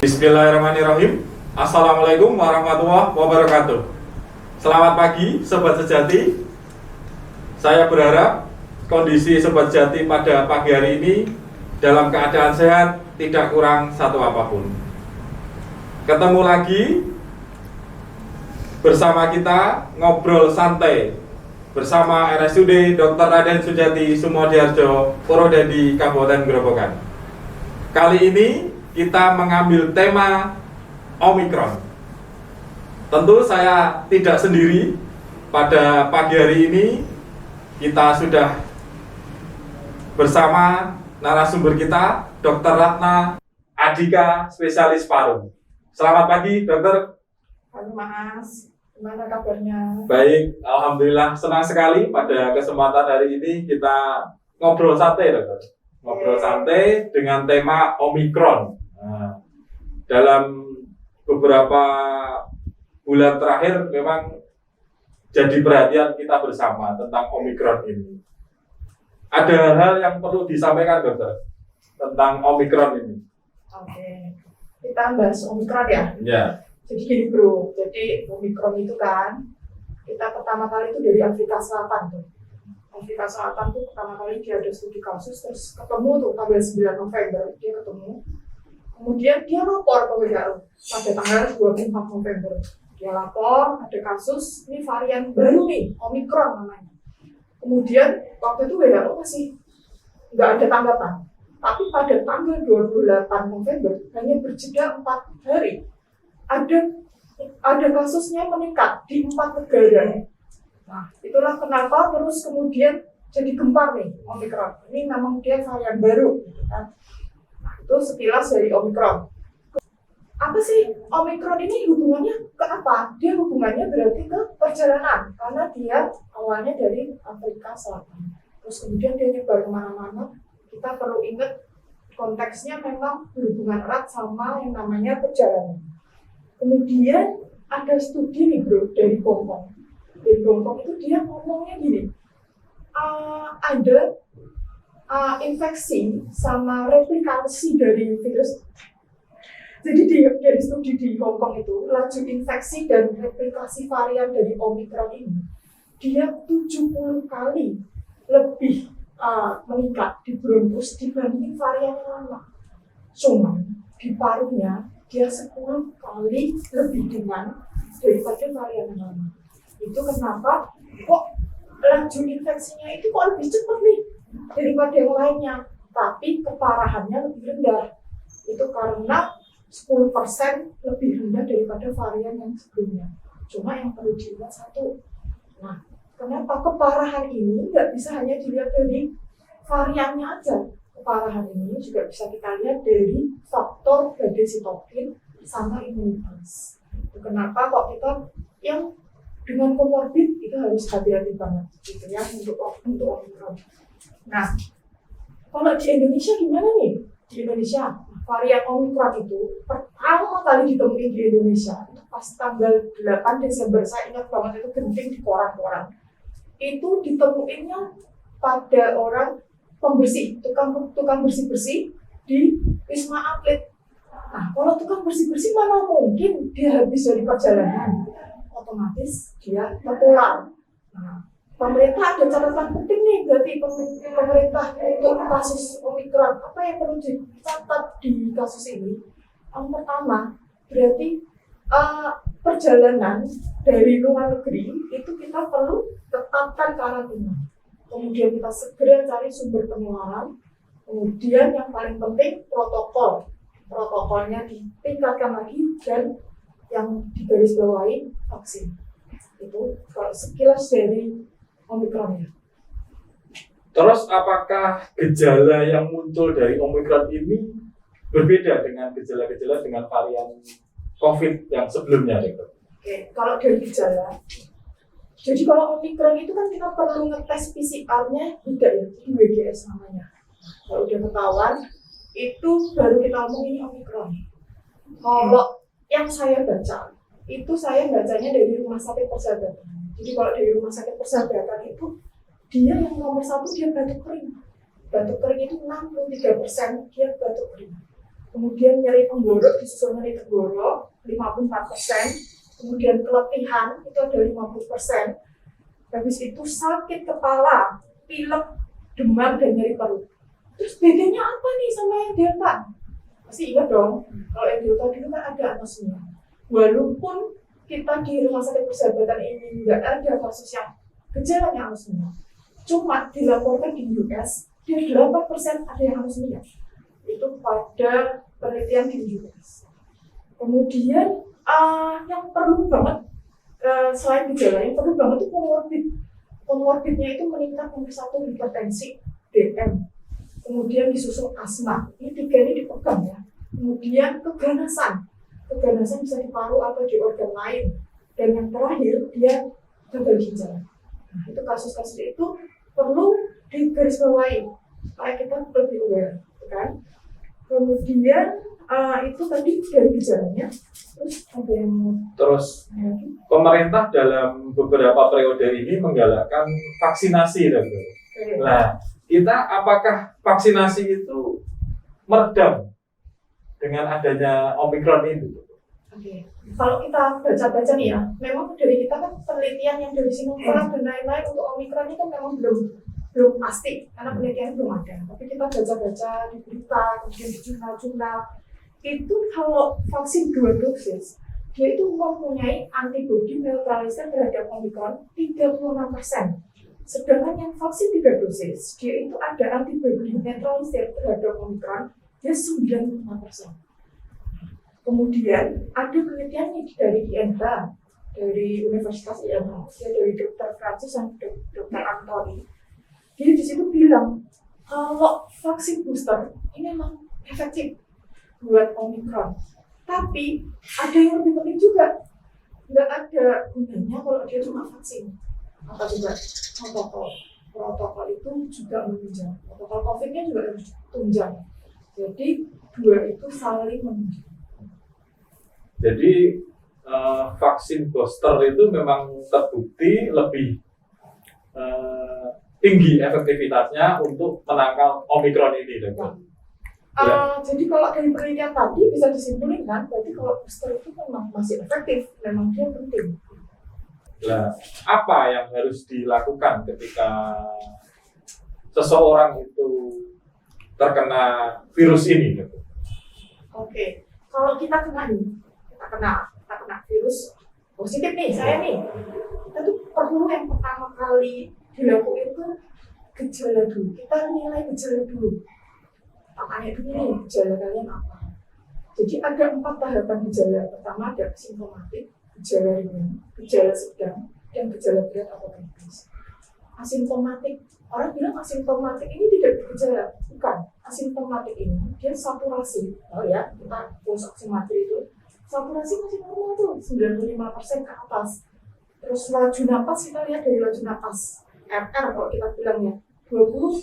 Bismillahirrahmanirrahim. Assalamualaikum warahmatullahi wabarakatuh. Selamat pagi Sobat Sejati. Saya berharap kondisi Sobat Sejati pada pagi hari ini dalam keadaan sehat, tidak kurang satu apapun. Ketemu lagi bersama kita ngobrol santai bersama RSUD Dr. Raden Sujati Sumodiharjo, Purwodadi, Kabupaten Grobogan. Kali ini kita mengambil tema Omikron. Tentu saya tidak sendiri. Pada pagi hari ini kita sudah bersama narasumber kita, Dr. Ratna Adika, spesialis paru. Selamat pagi, dokter. Halo Mas, gimana kabarnya? Baik, alhamdulillah, senang sekali pada kesempatan hari ini kita ngobrol santai, dokter. Ngobrol santai dengan tema Omikron. Nah, dalam beberapa bulan terakhir memang jadi perhatian kita bersama tentang Omikron ini. Ada hal yang perlu disampaikan, dokter, tentang Omikron ini. Oke, kita bahas Omikron ya. Ya. Jadi gini bro, jadi Omikron itu kan kita pertama kali itu dari Afrika Selatan tuh. Afrika Selatan tuh pertama kali dia ada studi kasus, terus ketemu tuh tanggal 9 November dia ketemu. Kemudian dia lapor ke WHO pada tanggal 24 November. Dia lapor ada kasus, ini varian baru nih, Omikron namanya. Kemudian waktu itu WHO masih nggak ada tanggapan. Tapi pada tanggal 28 November hanya berjeda 4 hari. Ada kasusnya meningkat di 4 negara. Nah, itulah kenapa terus kemudian jadi gempar nih Omikron. Ini memang dia varian baru, gitu kan. Nah, itu sekilas dari Omikron. Apa sih Omikron ini hubungannya ke apa? Dia hubungannya berarti ke perjalanan, karena dia awalnya dari Afrika Selatan. Terus kemudian dia nyebar kemana-mana. Kita perlu ingat konteksnya memang berhubungan erat sama yang namanya perjalanan. Kemudian ada studi nih bro dari Hongkong. Dari Hongkong itu dia ngomongnya gini, ada infeksi sama replikasi dari virus. Jadi dari studi di Hongkong itu, laju infeksi dan replikasi varian dari Omikron ini, dia 70 kali lebih meningkat di bronkus dibanding varian yang lama. Cuma di parunya, dia 10 kali lebih ringan daripada varian yang lama. Itu kenapa kok laju infeksinya itu kok lebih cepat nih daripada yang lainnya, tapi keparahannya lebih rendah. Itu karena 10% lebih rendah daripada varian yang sebelumnya. Cuma yang perlu diingat satu, nah kenapa keparahan ini nggak bisa hanya dilihat dari variannya aja. Keparahan ini juga bisa kita lihat dari faktor badai sitokin sama imunitas. Itu kenapa kok kita yang dengan komorbid itu harus hati-hati banget gitu ya untuk Omikron. Nah, kalau di Indonesia gimana nih? Di Indonesia varian Omikron itu pertama kali ditemuin di Indonesia itu pas tanggal 8 Desember. Saya ingat banget, itu genting di koran-koran. Itu ditemuinnya pada orang pembersih, tukang bersih-bersih di Wisma Atlet. Nah, kalau tukang bersih-bersih mana mungkin dia habis dari perjalanan, otomatis dia tertular. Nah, pemerintah ada catatan penting nih, berarti pemerintah untuk kasus Omikron. Apa yang perlu dicatat di kasus ini? Yang pertama, berarti perjalanan dari luar negeri itu kita perlu tetapkan karantina. Kemudian kita segera cari sumber penularan. Kemudian yang paling penting protokolnya ditingkatkan lagi, dan yang digarisbawahi vaksin. Itu kalau sekilas dari Omikron ya. Terus apakah gejala yang muncul dari Omikron ini berbeda dengan gejala-gejala dengan varian COVID yang sebelumnya, dokter? Oke, kalau dari gejala, jadi kalau Omikron itu kan kita perlu ngetes PCR-nya tidak ya, jadi WGS namanya. Kalau udah ketahuan, itu baru kita ngomong ini Omikron. Kalau yang saya baca, itu saya bacanya dari Rumah Sakit Persahabatan. Jadi kalau dari Rumah Sakit Persahabatan itu, dia yang nomor 1 dia batuk kering. Batuk kering itu 63% dia batuk kering. kemudian nyeri tenggorok disusul nyeri tenggorok 54%, kemudian keletihan itu ada 50%, habis itu sakit kepala, pilek, demam, dan nyeri perut. Terus bedanya apa nih sama yang delta? Pasti ingat dong, kalau yang delta dulu kan ada anosmia. Walaupun kita di rumah sakit persahabatan ini nggak ada kasus yang gejalanya anosmia, cuma dilaporkan di US, dari 8% ada yang anosmia. Itu pada penelitian di US. Kemudian yang perlu banget, selain gejala, yang perlu banget itu komorbid. Komorbidnya itu meningkat nomor 1 hipertensi, DM. Kemudian disusul asma, ini 3 ini dipegang ya. Kemudian keganasan bisa di paru atau di organ lain. Dan yang terakhir, dia gagal ginjal. Nah, itu kasus-kasus itu perlu digarisbawahi supaya kita lebih aware, kan? Kemudian itu tadi dari gejalanya, terus ada yang pemerintah dalam beberapa periode ini menggalakkan vaksinasi, dokter. Nah, kita apakah vaksinasi itu meredam dengan adanya Omikron ini? Oke. Kalau kita baca-baca nih ya, memang dari kita kan penelitian yang dari Sinovac dan lain-lain untuk Omikron ini kan memang belum pasti karena penelitiannya belum ada. Tapi kita baca-baca di berita, kemudian di jurnal-jurnal, itu kalau vaksin 2 dosis, dia itu mempunyai antibodi neutralizer terhadap Omikron 36%. Sedangkan yang vaksin 3 dosis, dia itu ada antibodi neutralizer terhadap Omikron, dia 95%. Kemudian ada penelitian dari INH, dari Universitas INH, dari Dr. Francis dan Dr. Anthony. Dia di situ bilang kalau vaksin booster ini memang efektif buat Omikron. Tapi ada yang lebih penting juga, nggak ada gunanya kalau dia cuma vaksin. Apa juga protokol itu juga menunjang. Protokol COVID-nya juga harus tunjang. Jadi 2 itu saling menunjang. Jadi vaksin booster itu memang terbukti lebih tinggi efektivitasnya untuk menangkal Omikron ini, dokter. Jadi kalau dari penelitian tadi bisa disimpulkan, berarti kalau booster itu memang masih efektif, memang dia penting. Nah, apa yang harus dilakukan ketika seseorang itu terkena virus ini, dokter? Oke, kalau kita kena virus positif nih, saya nih, kita tuh perlu yang pertama kali dilakukan itu gejala dulu. Kita nilai gejala dulu. Tanya dulu nih, gejala kalian apa? Jadi ada 4 tahapan gejala. Pertama ada simptomatik, gejala ringan, gejala sedang, dan gejala berat atau kritis. Asimptomatik, orang bilang asimptomatik ini tidak bergejala. Bukan, asimptomatik ini dia saturasi. Oh ya, kita pulse oximeter itu saturasi masih normal tuh, 95% ke atas. Terus laju napas, kita lihat dari laju napas RR kalau kita bilang ya, 20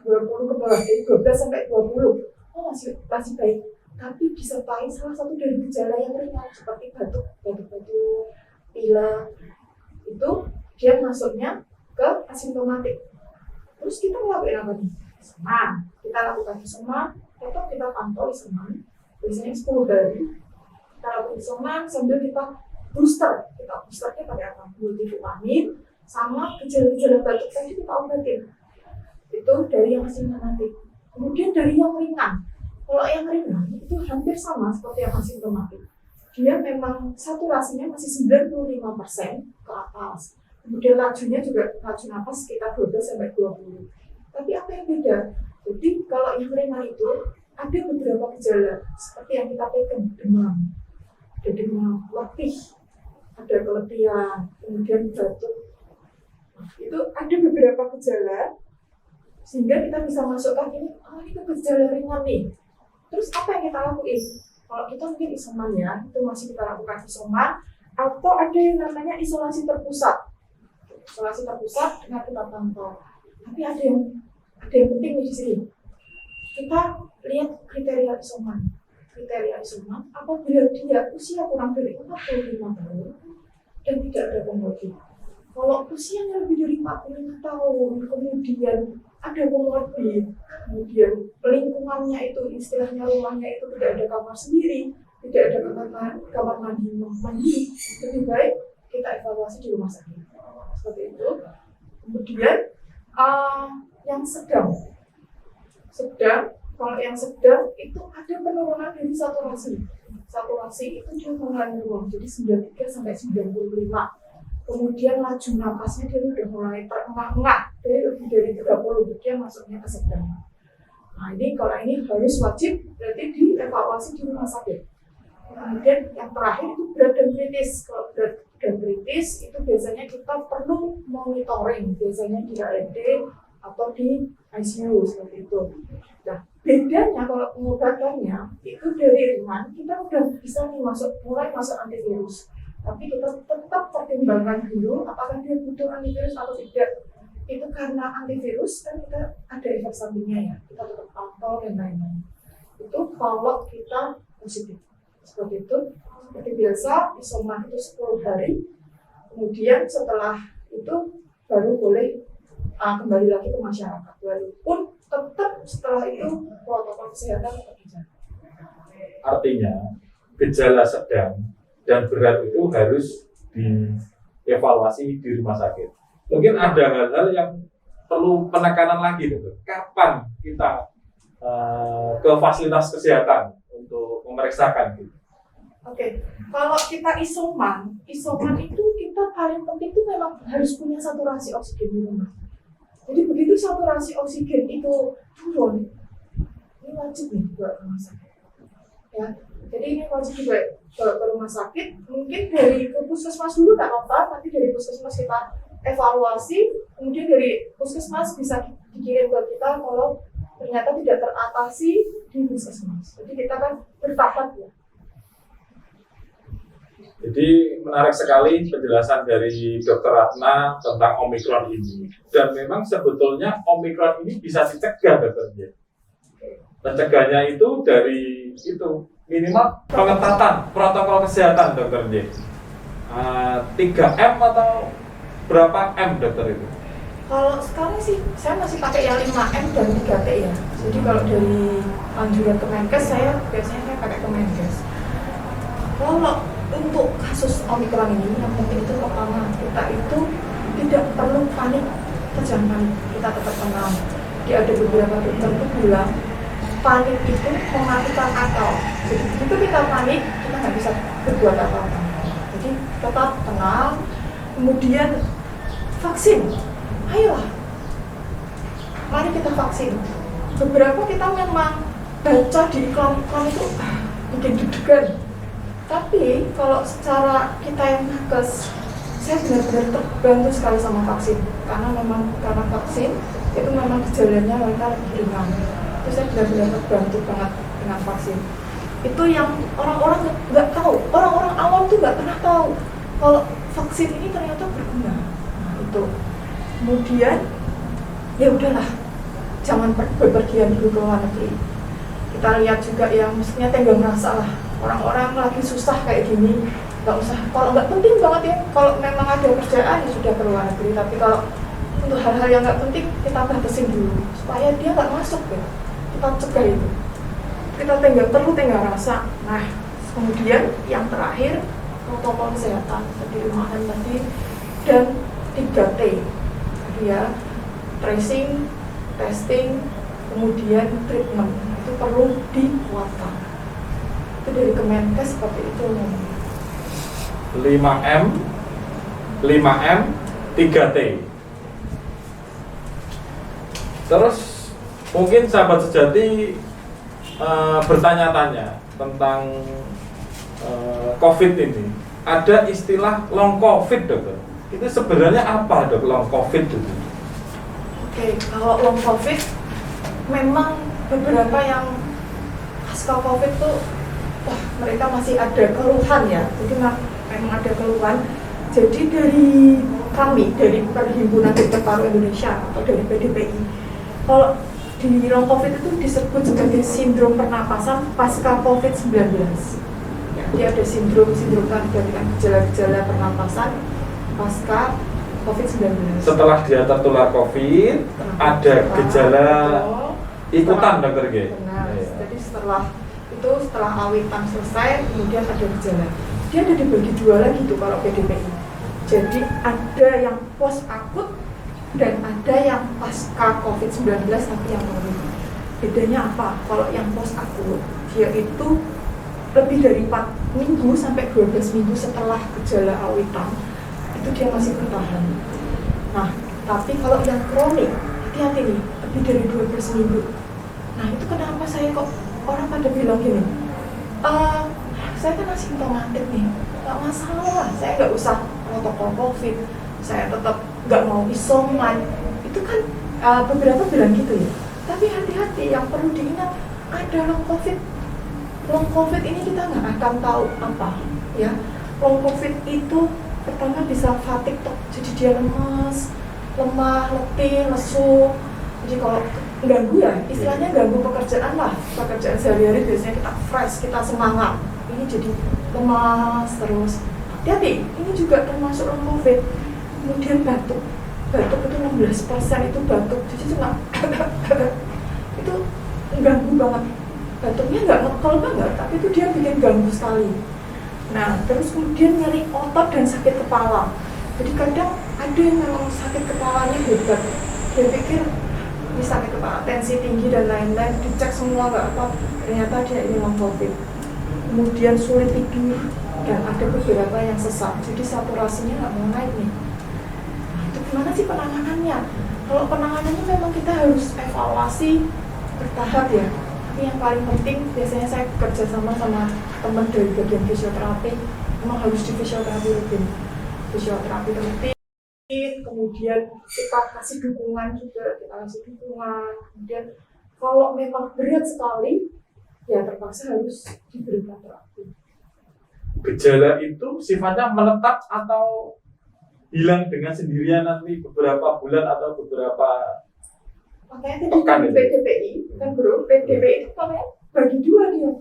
ke bawah, dari 12 sampai 20. Oh masih baik. Tapi disertai salah satu dari gejala yang ringan seperti batuk, pilek, itu dia masuknya ke asimptomatik. Terus kita melakukan apa nih? Isoman. Kita lakukan isoman, tetap kita pantau isoman. Biasanya 10 hari. Kita lakukan isoman sambil kita booster. Kita boosternya pakai apa? Multivitamin sama gejala-gejala batuk tadi kita obatin. Itu dari yang asimptomatik. Kemudian dari yang ringan. Kalau yang ringan itu hampir sama seperti yang asimptomatik. Dia memang saturasinya masih 95% ke atas. Kemudian lajunya juga laju napas sekitar 12 sampai 20. Tapi apa yang beda? Jadi kalau yang ringan itu ada beberapa gejala seperti yang kita pegang, demam, ada demam, letih, ada keletihan, kemudian batuk. Itu ada beberapa gejala sehingga kita bisa masukkan ini gejala ringan nih. Terus apa yang kita lakuin? Kalau kita mungkin isoman ya, itu masih kita lakukan isoman, atau ada yang namanya isolasi terpusat. Isolasi terpusat dengan kita pantau. Tapi ada yang penting di sini. Kita lihat kriteria isoman. Kriteria isoman apabila dia usia kurang dari 45 tahun dan tidak ada komorbid. Kalau usianya lebih dari 45 tahun, kemudian ada komorbid, kemudian lingkungannya itu, istilahnya rumahnya itu tidak ada kamar sendiri, tidak ada kamar mandi, lebih baik kita evaluasi di rumah sakit. Seperti itu. Kemudian yang sedang, kalau yang sedang itu ada penurunan dari saturasi itu dia mulai menurun, jadi 93 sampai 95. Kemudian laju napasnya dia udah mulai terengah-engah, dari lebih dari 30, dia masuknya ke sedang. Nah ini kalau ini harus wajib berarti dievaluasi di rumah sakit. Kemudian yang terakhir itu berat dan kritis. Kalau berat dan kritis itu biasanya kita perlu monitoring, biasanya di AED atau di ICU seperti itu. Nah bedanya kalau pengobatannya itu dari ringan kita udah bisa nih mulai masuk antivirus. Tapi kita tetap pertimbangkan dulu apakah dia butuh antivirus atau tidak. Itu karena antivirus kan kita ada efek sampingnya ya, kita tetap pantau dan lain-lain. Itu kalau kita positif. Seperti itu, seperti biasa, isoman itu 10 hari. Kemudian setelah itu baru boleh kembali lagi ke masyarakat. Walaupun tetap setelah itu protokol kesehatan tetap dijaga. Artinya gejala sedang dan berat itu harus dievaluasi di rumah sakit. Mungkin ada hal-hal yang perlu penekanan lagi, gitu. Kapan kita ke fasilitas kesehatan untuk memeriksakan gitu? Oke, kalau kita isoman itu kita paling penting itu memang harus punya saturasi oksigen di rumah. Jadi begitu saturasi oksigen itu turun, ini wajib nih buat rumah sakit. Ya, jadi ini wajib juga ke rumah sakit. Mungkin dari puskesmas dulu nggak apa-apa, nanti dari puskesmas kita evaluasi, kemudian dari puskesmas bisa dikirim ke kita kalau ternyata tidak teratasi di puskesmas. Jadi kita kan bertahap ya. Jadi menarik sekali penjelasan dari Dr. Ratna tentang Omikron ini. Dan memang sebetulnya Omikron ini bisa dicegah, Dr. J. Pencegahnya itu dari itu minimal pengetatan protokol kesehatan, Dr. J. 3M atau berapa M, dokter itu? Kalau sekarang sih saya masih pakai yang 5M dan 3T ya. Jadi kalau dari anjuran Kemenkes saya biasanya pakai Kemenkes. Kalau untuk kasus Omikron ini yang penting itu pertama kita itu tidak perlu panik, jangan panik, kita tetap tenang. Jadi ada beberapa dokter itu bilang panik itu mematikan akal. Jadi begitu kita panik kita nggak bisa berbuat apa-apa. Jadi tetap tenang. Kemudian vaksin, ayolah, mari kita vaksin. Beberapa kita memang baca di iklan-iklan itu bikin deg-degan. Tapi kalau secara kita yang nakes, saya benar-benar terbantu sekali sama vaksin. Karena vaksin itu memang gejalanya mereka lebih ringan. Terus saya benar-benar terbantu banget dengan vaksin. Itu yang orang-orang nggak tahu, orang-orang awam tuh nggak pernah tahu kalau vaksin ini ternyata berguna. Nah itu. Kemudian ya udahlah, jangan bepergian dulu ke luar negeri. Kita lihat juga yang mestinya tenggang rasa lah. Orang-orang lagi susah kayak gini, nggak usah. Kalau nggak penting banget ya, kalau memang ada kerjaan ya sudah ke luar negeri. Tapi kalau untuk hal-hal yang nggak penting kita batasin dulu supaya dia nggak masuk ya. Kita cegah itu. Kita perlu tenggang rasa. Nah, kemudian yang terakhir protokol kesehatan di rumah tadi dan 3T. Jadi ya, tracing, testing, kemudian treatment itu perlu dikuatkan. Itu dari Kemenkes seperti itu. 5M, 3T. Terus mungkin sahabat sejati bertanya-tanya tentang COVID ini. Ada istilah long COVID, dokter. Itu sebenarnya apa, dok, long COVID itu? Oke, kalau long COVID memang beberapa yang pasca COVID tuh mereka masih ada keluhan ya. Jadi memang ada keluhan. Jadi dari kami, dari Perhimpunan Dokter Paru Indonesia atau dari PDPI, kalau di long COVID itu disebut sebagai sindrom pernapasan pasca COVID-19. Jadi ada sindrom kan dengan gejala-gejala pernapasan pasca COVID-19. Setelah dia tertular COVID, ada gejala ikutan dokter G. Benar. Iya. Jadi setelah awitan selesai, kemudian ada gejala. Dia ada dibagi dua lagi tuh kalau PDPI. Jadi ada yang post akut dan ada yang pasca COVID-19 tapi yang baru. Bedanya apa? Kalau yang post akut, dia itu lebih dari 4 minggu sampai 12 minggu setelah gejala awitan, itu dia masih bertahan. Nah, tapi kalau yang kronik, hati-hati nih, lebih dari 12 minggu. Nah, itu kenapa saya kok orang pada bilang gini, saya kan asimptomatik nih, nggak masalah, saya nggak usah protokol COVID, saya tetap nggak mau isoman. Itu kan beberapa bilang gitu ya. Tapi hati-hati, yang perlu diingat ada long COVID. Long COVID ini kita nggak akan tahu apa, ya. Long COVID itu pertama bisa fatigue, jadi dia lemas, lemah, letih, lesu. Jadi kalau ganggu ya, istilahnya ganggu pekerjaan lah. Pekerjaan sehari-hari biasanya kita fresh, kita semangat. Ini jadi lemas terus. Hati-hati, ini juga termasuk long COVID. Kemudian batuk itu 16% itu batuk. Jadi cuma itu ganggu banget. Batuknya nggak ngekol banget, tapi itu dia bikin ganggu sekali. Nah, terus kemudian nyeri otot dan sakit kepala. Jadi kadang ada yang memang sakit kepalanya hebat. Dia pikir ini sakit kepala, tensi tinggi dan lain-lain, dicek semua nggak apa, ternyata dia ini long COVID. Kemudian sulit tidur dan ada beberapa yang sesak, jadi saturasinya nggak mau naik nih. Nah, itu gimana sih penanganannya? Kalau penanganannya memang kita harus evaluasi bertahap ya. Tapi yang paling penting biasanya saya kerja sama teman dari bagian fisioterapi, memang harus di fisioterapi rutin. Fisioterapi rutin, kemudian kita kasih dukungan juga, kemudian kalau memang berat sekali, ya terpaksa harus diberikan terapi. Gejala itu sifatnya menetap atau hilang dengan sendirian nanti beberapa bulan atau beberapa makanya tadi PDPI kan bro, PDPI itu namanya bagi dua dia,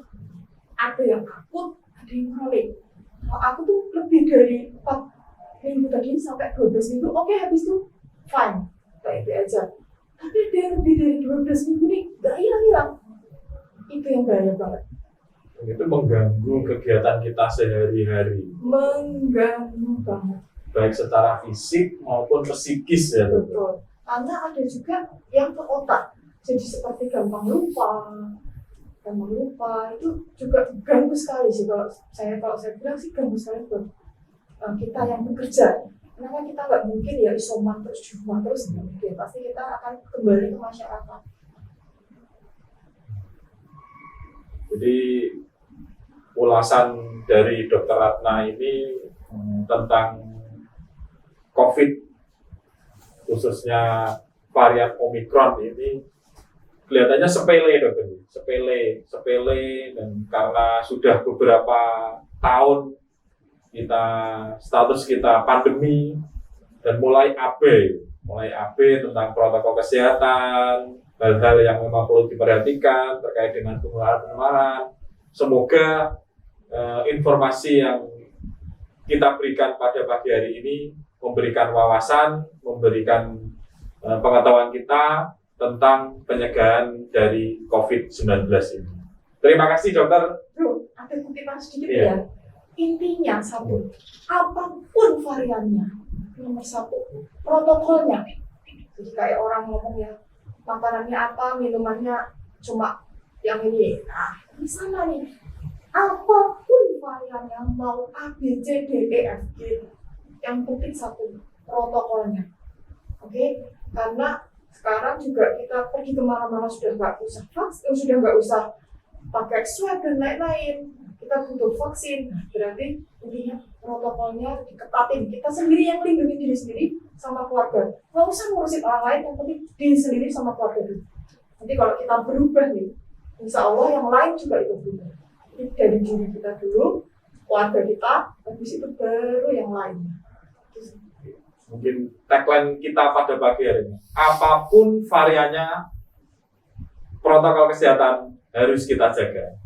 ada yang akut, ada yang kronik. Kalau aku tuh lebih dari 4 minggu tadi sampai 12 minggu, oke, habis itu fine, kayak itu aja. Tapi ada yang lebih dari 12 minggu nih, gak hilang-hilang. Itu yang bahaya banget. itu mengganggu kegiatan kita sehari-hari. Mengganggu banget. Baik secara fisik maupun psikis ya. Betul. Karena ada juga yang ke otak, jadi seperti gampang lupa itu juga ganggu sekali sih kalau saya bilang sih ganggu sekali buat kita yang bekerja. Kenapa kita nggak mungkin ya isoman terus di rumah terus, nggak mungkin, pasti kita akan kembali ke masyarakat. Jadi ulasan dari Dr. Ratna ini tentang COVID khususnya varian Omikron ini kelihatannya sepele dokter, sepele dan karena sudah beberapa tahun status kita pandemi dan mulai AB tentang protokol kesehatan, hal-hal yang memang perlu diperhatikan terkait dengan penularan. Semoga informasi yang kita berikan pada pagi hari ini memberikan wawasan, memberikan pengetahuan kita tentang pencegahan dari COVID-19 ini. Terima kasih dokter. Bro, ada kutipan sedikit Iya. ya. Intinya satu, apapun variannya, nomor satu, protokolnya. Jadi kayak orang ngomong ya, makanannya apa, minumannya cuma yang ini. Nah, ini sama nih. Apapun variannya, mau A, B, C, D, E, F, G, yang penting satu, protokolnya. Oke? Karena sekarang juga kita pergi kemana-mana sudah nggak usah vaksin, sudah nggak usah pakai swab dan lain-lain. Kita butuh vaksin, berarti intinya protokolnya diketatin. Kita sendiri yang lindungi diri sendiri sama keluarga. Nggak usah ngurusin orang lain, yang penting diri sendiri sama keluarga dulu. Nanti kalau kita berubah nih, insya Allah yang lain juga itu berubah. Jadi dari diri kita dulu, keluarga kita, habis itu baru yang lain. Mungkin tagline kita pada pagi hari ini, apapun variannya, protokol kesehatan harus kita jaga.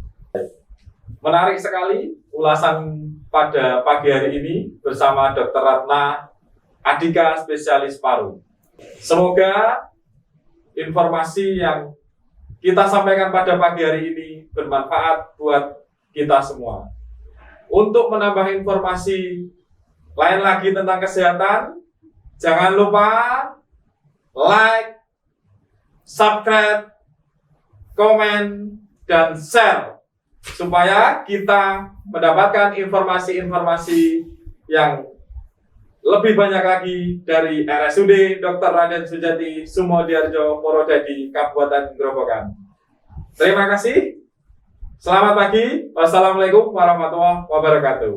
Menarik sekali ulasan pada pagi hari ini bersama Dr. Ratna Adhika, spesialis paru. Semoga informasi yang kita sampaikan pada pagi hari ini bermanfaat buat kita semua. Untuk menambah informasi lain lagi tentang kesehatan, jangan lupa like, subscribe, komen, dan share supaya kita mendapatkan informasi-informasi yang lebih banyak lagi dari RSUD Dr. Raden Sujati Sumodiarjo Purwodadi Kabupaten Grobogan. Terima kasih. Selamat pagi. Wassalamualaikum warahmatullahi wabarakatuh.